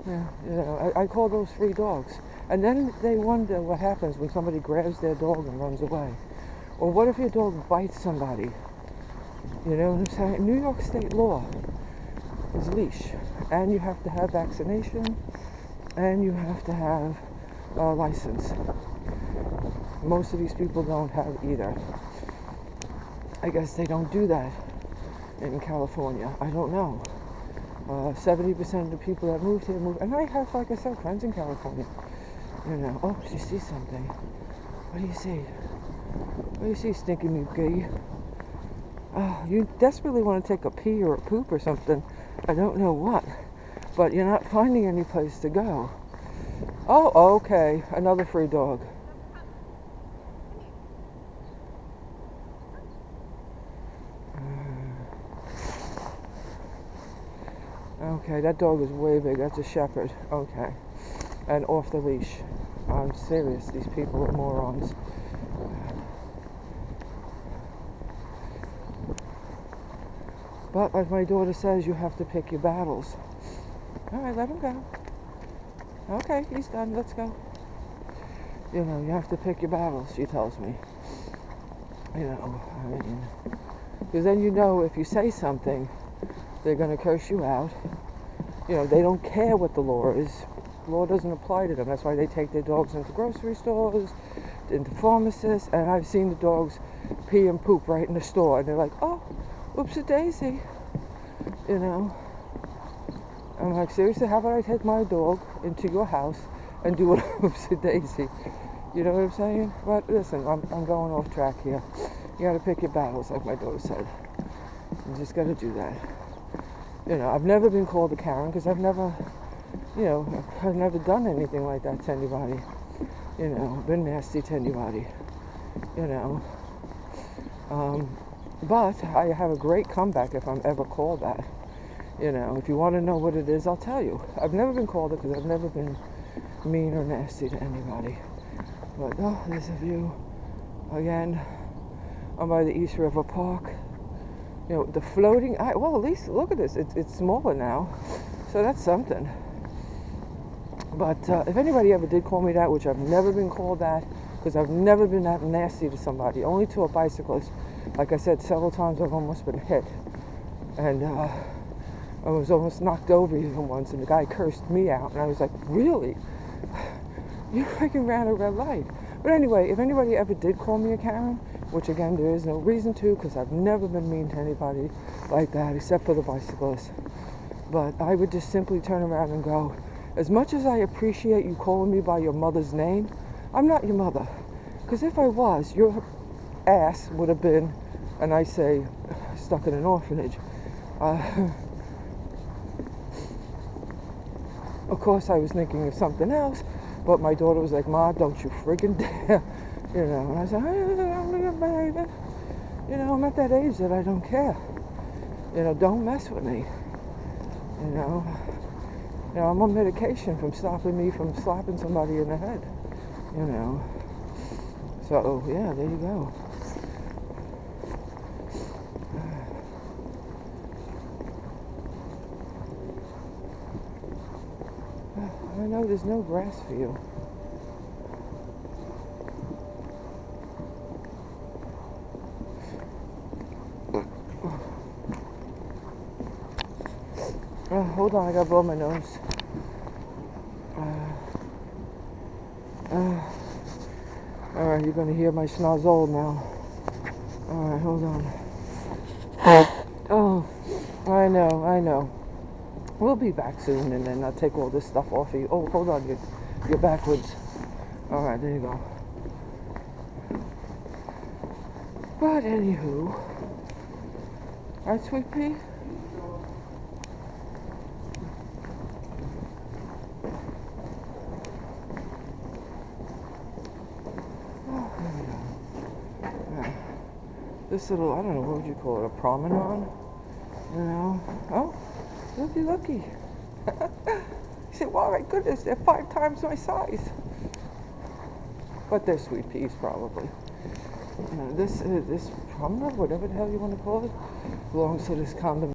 Yeah, I call those free dogs. And then they wonder what happens when somebody grabs their dog and runs away. Or what if your dog bites somebody? You know what I'm saying? New York State law is leash. And you have to have vaccination. And you have to have a license. Most of these people don't have either. I guess they don't do that in California. I don't know. 70% of the people that moved here moved. And I have, like I said, friends in California. You know, oh, you see something. What do you see? What do you see, Stinky McGee? Oh, you desperately want to take a pee or a poop or something. I don't know what. But you're not finding any place to go. Oh, okay. Another free dog. Okay, that dog is way big. That's a shepherd. Okay. And off the leash. I'm serious. These people are morons. But like my daughter says, you have to pick your battles. All right, let him go. Okay, he's done. Let's go. You know, you have to pick your battles, she tells me. You know, I mean, because then you know if you say something, they're going to curse you out. You know, they don't care what the law is. The law doesn't apply to them. That's why they take their dogs into grocery stores, into pharmacists, and I've seen the dogs pee and poop right in the store, and they're like, oh, whoops-a-daisy. You know, I'm like, seriously, how about I take my dog into your house and do a whoops-a-daisy? You know what I'm saying? But listen, I'm going off track here. You gotta pick your battles, like my daughter said. You just gotta do that. You know, I've never been called a Karen because I've never done anything like that to anybody. You know, been nasty to anybody. You know. But I have a great comeback if I'm ever called that. You know, if you want to know what it is, I'll tell you. I've never been called it because I've never been mean or nasty to anybody. But, oh, there's a view. Again, I'm by the East River Park. You know, the floating, well, at least, look at this. It's smaller now. So that's something. But if anybody ever did call me that, which I've never been called that, because I've never been that nasty to somebody, only to a bicyclist. Like I said, several times I've almost been hit. And I was almost knocked over even once, and the guy cursed me out. And I was like, really? You freaking ran a red light. But anyway, if anybody ever did call me a Karen, which again, there is no reason to, because I've never been mean to anybody like that, except for the bicyclist. But I would just simply turn around and go, as much as I appreciate you calling me by your mother's name, I'm not your mother. Because if I was, your ass would have been, and I say, stuck in an orphanage. Of course, I was thinking of something else, but my daughter was like, Ma, don't you friggin' dare. You know, and I said, baby. You know, I'm at that age that I don't care. You know, don't mess with me. You know, I'm on medication from stopping me from slapping somebody in the head. You know. So, yeah, there you go. I know there's no grass for you. Hold on, I gotta blow my nose. Alright, you're gonna hear my schnozzle now. Alright, hold on. Oh, I know. We'll be back soon, and then I'll take all this stuff off of you. Oh, hold on, you're backwards. Alright, there you go. But anywho, alright, Sweet Pea? Oh, there we go. Yeah. This little, I don't know, what would you call it, a promenade? You know? Oh, looky. You say, wow, my goodness, they're 5 times my size. But they're sweet peas, probably. You know, this promenade, whatever the hell you want to call it, belongs to this condominium.